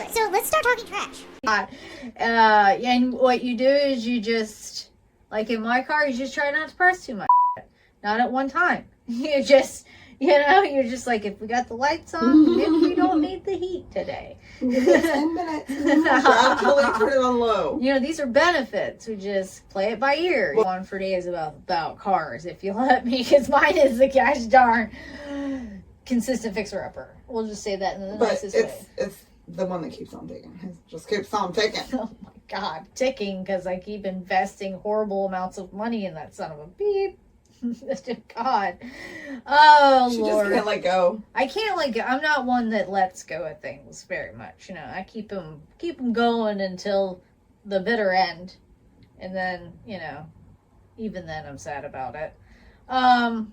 Right. So let's start talking trash. And what you do is you just, like in my car, you just try not to press too much. Not at one time. You just, you're just like, if we got the lights on, maybe we don't need the heat today. 10 minutes. Gradually turn it on low. These are benefits. We just play it by ear. On for days about cars, if you let me, because mine is the gosh darn consistent fixer-upper. We'll just say that in the nicest way. It's the one that keeps on ticking. It just keeps on ticking. Oh my God, ticking, because I keep investing horrible amounts of money in that son of a beep. God. Oh, she Lord. Just can't let go. I can't let go. I'm not one that lets go of things very much. I keep them going until the bitter end. And then, even then I'm sad about it. I'll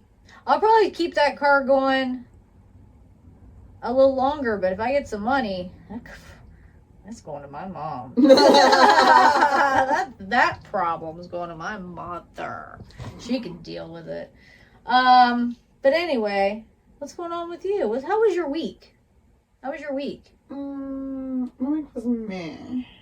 probably keep that car going a little longer, but if I get some money, that's going to my mom. that problem's going to my mother. She can deal with it. But anyway, what's going on with you? How was your week? How was your week? My week was meh.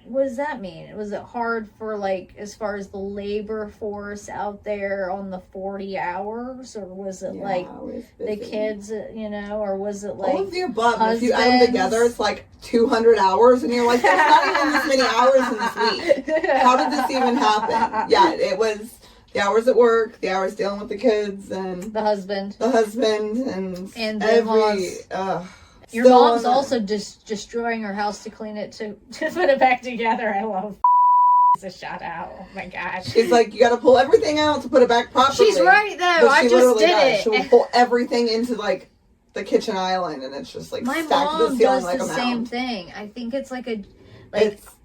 What does that mean? Was it hard for, as far as the labor force out there on the 40 hours? Or was it, the kids, or was it, all of the above. Husbands? If you add them together, it's 200 hours, and you're like, there's not even this many hours in this week. How did this even happen? Yeah, it was the hours at work, the hours dealing with the kids, and the husband, and every... Your mom's also just destroying her house to clean it, to put it back together. I love a shout out. Oh my gosh. She's like, you gotta pull everything out to put it back properly. She's right though. I just did it. She will pull everything into the kitchen island, and it's just my stacked mom to the ceiling does like the a same mound. thing. I think it's it's and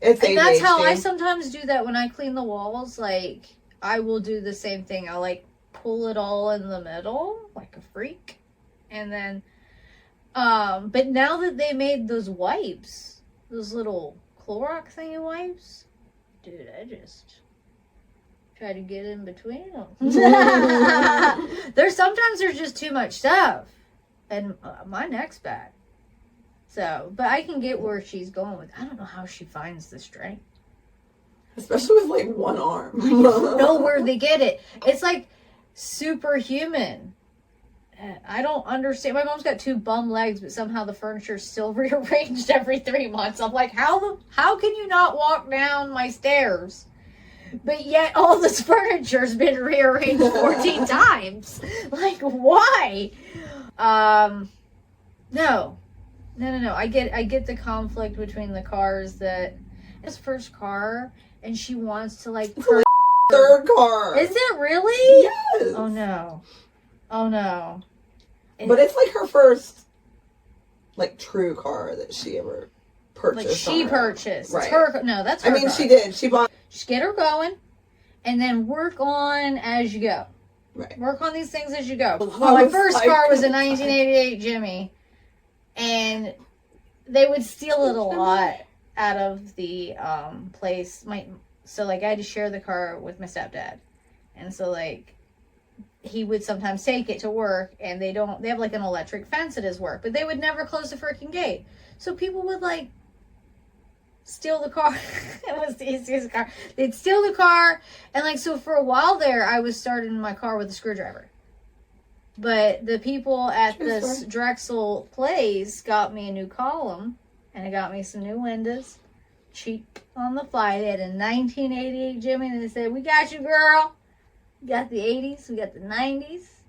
ADHD. that's how I sometimes do that when I clean the walls. I will do the same thing. I'll pull it all in the middle like a freak, and then but now that they made those wipes, those little Clorox thingy wipes, dude, I just try to get in between them. Sometimes there's just too much stuff, and my neck's bad. So, but I can get where she's going with. I don't know how she finds the strength, especially with one arm. I don't know where they get it. It's superhuman. I don't understand. My mom's got 2 bum legs, but somehow the furniture's still rearranged every 3 months. I'm like, how can you not walk down my stairs? But yet all this furniture's been rearranged 14 times. Why? No. I get the conflict between the cars that it's first car and she wants to her third car. Is it really? Yes. Oh no. But it's her first true car that she ever purchased. She purchased. Right. It's her. No, that's her. I mean, car. she did. She bought. Just get her going, and then work on as you go. Right. Work on these things as you go. Well, my first car was a 1988 Jimmy, and they would steal it a lot out of the place. So I had to share the car with my stepdad, and so he would sometimes take it to work, and they have an electric fence at his work, but they would never close the freaking gate. So people would steal the car. It was the easiest car. They'd steal the car, and so for a while there, I was starting my car with a screwdriver. But the people at this Drexel place got me a new column, and it got me some new windows, cheap on the fly. They had a 1988 Jimmy, and they said, "We got you, girl." We got the 80s, we got the 90s,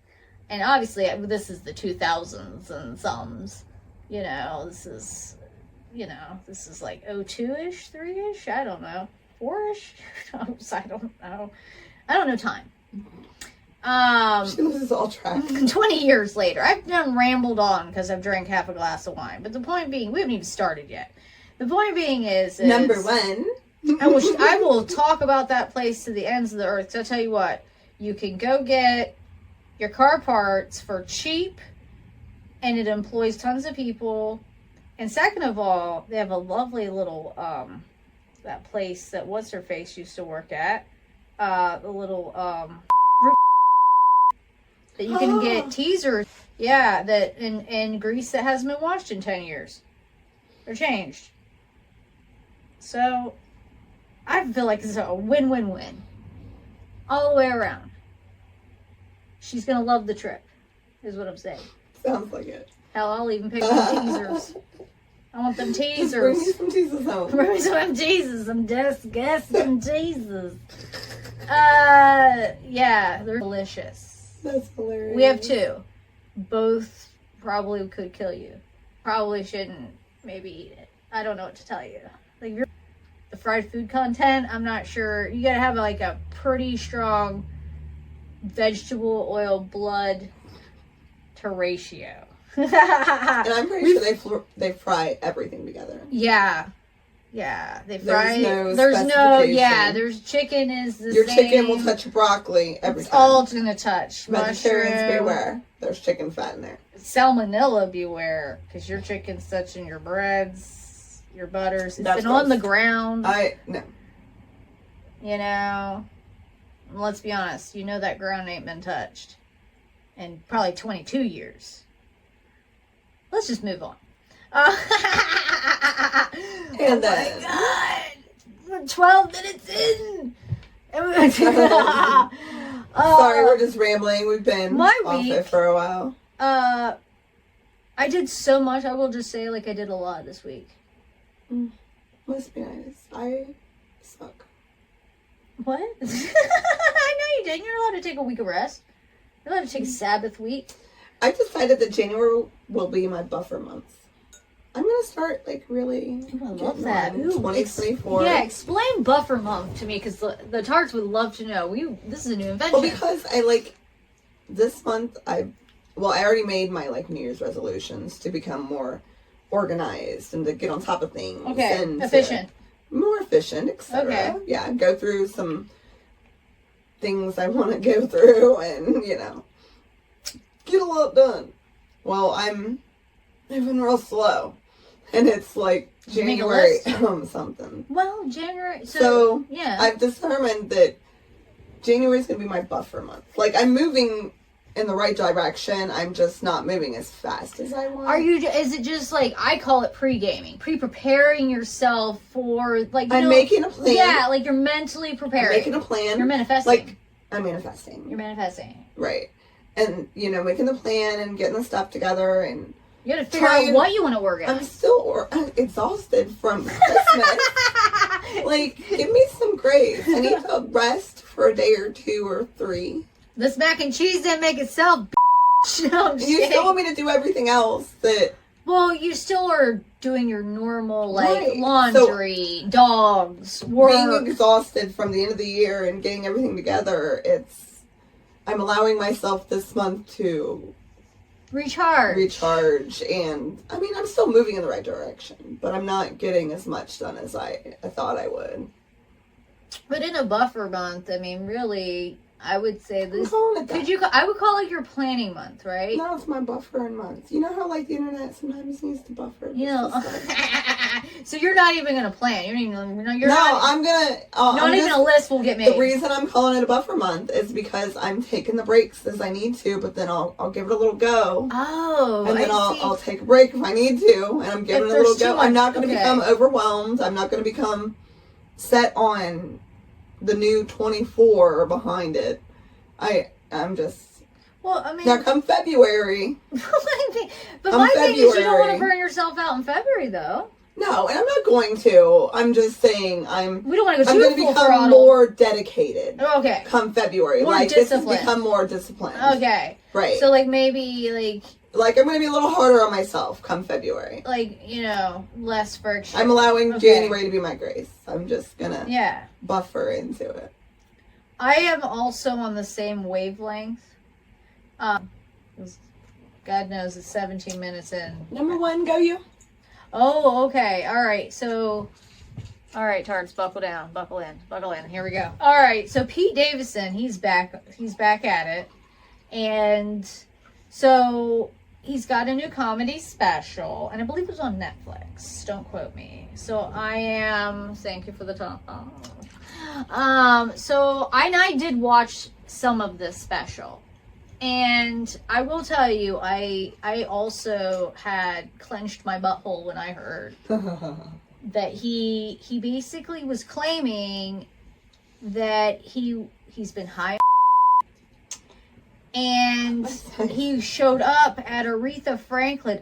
and obviously this is the 2000s and somes. This is 02-ish, 3-ish, I don't know, 4-ish, I don't know. I don't know time. She loses all track. 20 years later, I've done rambled on because I've drank half a glass of wine, but the point being, we haven't even started yet. The point being is number one. I will talk about that place to the ends of the earth. So I'll tell you what. You can go get your car parts for cheap, and it employs tons of people. And second of all, they have a lovely little, that place that what's-her-face used to work at. The little, that you can get Teezers. Yeah, that in grease that hasn't been washed in 10 years. Or changed. So, I feel like it's a win-win-win. All the way around. She's gonna love the trip, is what I'm saying. Sounds like it. Hell, I'll even pick some Teezers. I want them Teezers. Bring me some Teezers home. Bring me some Teezers. Some disgusting Teezers. Yeah, they're delicious. That's hilarious. We have 2. Both probably could kill you. Probably shouldn't maybe eat it. I don't know what to tell you. Like, the fried food content, I'm not sure. You gotta have like a pretty strong vegetable oil blood to ratio. And I'm pretty sure they fry everything together. Yeah, they fry. There's chicken is the your same. chicken will touch broccoli every time. All it's gonna touch. Vegetarians Mushroom. beware. There's chicken fat in there. Salmonella beware, because your chicken's touching your breads, your butters. It's That's been on gross. the ground. No. You know, let's be honest. You know that ground ain't been touched in probably 22 years. Let's just move on. And my God. We're 12 minutes in. Sorry, we're just rambling. We've been off it for a while. I did so much. I will just say, like, I did a lot this week. Must be nice. I suck. What? I know you didn't. You're allowed to take a week of rest. You're allowed to take a Sabbath week. I decided that January will be my buffer month. I'm gonna start like really. Ooh, I love that. 2024. Yeah, explain buffer month to me, because the Tarts would love to know. This is a new invention. Well, because I like this month. I already made my like New Year's resolutions to become more organized and to get on top of things. Okay, and efficient. More efficient, etc. Okay. Yeah, go through some things I want to go through, and get a lot done. Well, I'm moving real slow, and it's like January something. Well, January. So yeah, I've determined that January is going to be my buffer month. Like, I'm moving in the right direction. I'm just not moving as fast as I want. Is it just like, I call it pre-gaming, preparing yourself for like. I'm making a plan. Yeah, like you're mentally preparing. I'm making a plan. You're manifesting. Like, I'm manifesting. You're manifesting. Right. And, making the plan and getting the stuff together, and you gotta figure out what you want to work on. I'm still exhausted from Christmas. Like, give me some grace. I need to rest for a day or 2 or 3. This mac and cheese didn't make itself, no, you still want me to do everything else that... Well, you still are doing your normal, like, right. laundry, dogs, work. Being exhausted from the end of the year and getting everything together, I'm allowing myself this month to recharge, and I'm still moving in the right direction, but I'm not getting as much done as I thought I would. But in a buffer month, really, I would say this. I would call it your planning month, right? No, it's my buffering month. You know how like the internet sometimes needs to buffer. So you're not even gonna plan. I'm gonna. Not even a list will get made. The reason I'm calling it a buffer month is because I'm taking the breaks as I need to, but then I'll give it a little go. Oh, and then I'll take a break if I need to, and I'm giving it a little go. I'm not going to become overwhelmed. I'm not going to become set on the new 24 behind it. I'm just. Well, now come February. But my thing is, you don't want to burn yourself out in February, though. No, and I'm not going to. I'm just saying we don't want to go too I'm going to become more dedicated. Okay. Come February. More this has become more disciplined. Okay. Right. So, maybe, Like, I'm going to be a little harder on myself come February. Less friction. I'm allowing January to be my grace. I'm just going to buffer into it. I am also on the same wavelength. God knows it's 17 minutes in. Number 1, go you. Oh, okay. All right. So, all right, Tarts, buckle down, buckle in. Here we go. All right. So Pete Davidson, he's back at it. And so he's got a new comedy special, and I believe it was on Netflix. Don't quote me. So thank you for the top. So I did watch some of this special. And I will tell you, I also had clenched my butthole when I heard that he basically was claiming that he's been high, and he showed up at Aretha Franklin,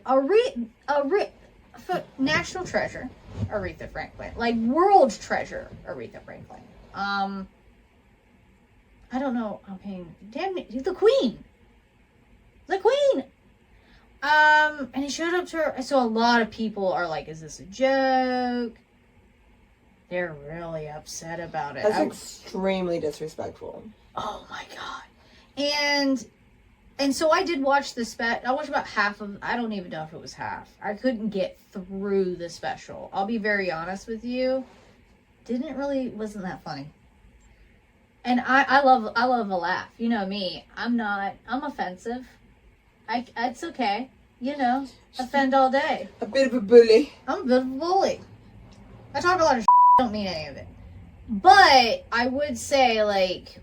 national treasure, Aretha Franklin, like world treasure, Aretha Franklin. I don't know. I mean, damn it, the Queen. And he showed up to her. So a lot of people are like, "Is this a joke?" They're really upset about it. That's extremely disrespectful. Oh my god. And so I did watch the I watched about half of, I don't even know if it was half. I couldn't get through the special. I'll be very honest with you. Wasn't that funny. And I love a laugh. You know me. I'm offensive. It's okay. You know, offend all day. A bit of a bully. I'm a bit of a bully. I talk a lot of shit. I don't mean any of it. But I would say, like,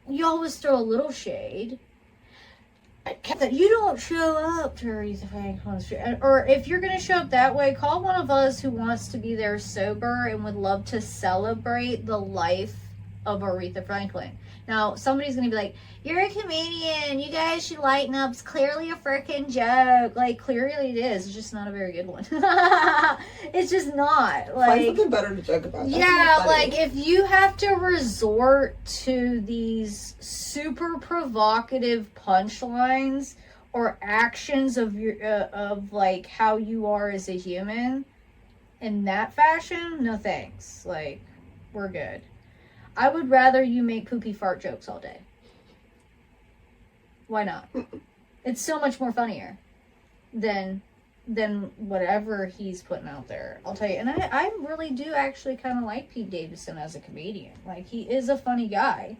you always throw a little shade. That you don't show up to Aretha Franklin's, or if you're going to show up that way, call one of us who wants to be there sober and would love to celebrate the life of Aretha Franklin. Now, somebody's going to be like, "You're a comedian. You guys should lighten up. It's clearly a freaking joke." Like, clearly it is. It's just not a very good one. It's just not. Like, find something better to joke about. Yeah, like, if you have to resort to these super provocative punchlines or actions of your of like how you are as a human in that fashion, no thanks. Like, we're good. I would rather you make poopy fart jokes all day. Why not? It's so much more funnier than whatever he's putting out there. I'll tell you. And I really do actually kind of like Pete Davidson as a comedian. Like, he is a funny guy.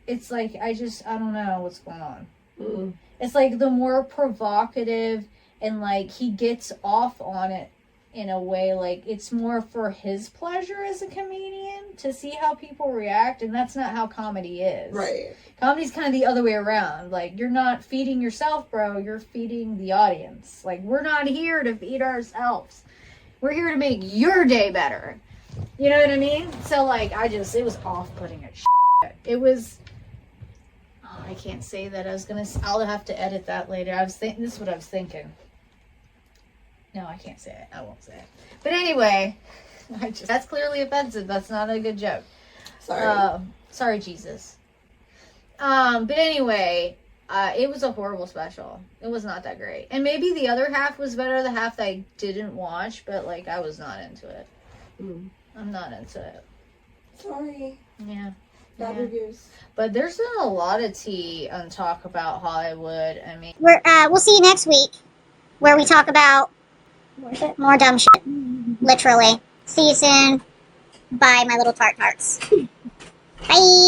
It's like, I don't know what's going on. Mm-mm. It's like the more provocative and like he gets off on it in a way, like it's more for his pleasure as a comedian to see how people react, and that's not how comedy is. Right. Comedy's kind of the other way around. Like, you're not feeding yourself, bro, you're feeding the audience. Like, we're not here to feed ourselves. We're here to make your day better. You know what I mean? So, like, it was off-putting as shit. It was, I can't say that. I'll have to edit that later. This is what I was thinking. No, I can't say it. I won't say it. But anyway, that's clearly offensive. That's not a good joke. Sorry. Sorry, Jesus. But anyway, it was a horrible special. It was not that great. And maybe the other half was better, the half that I didn't watch, but like, I was not into it. I'm not into it. Sorry. Yeah. Bad reviews. But there's been a lot of tea on Talk About Hollywood. I mean, we'll see you next week, where we talk about more dumb shit. Literally. See you soon. Bye, my little tarts. Bye.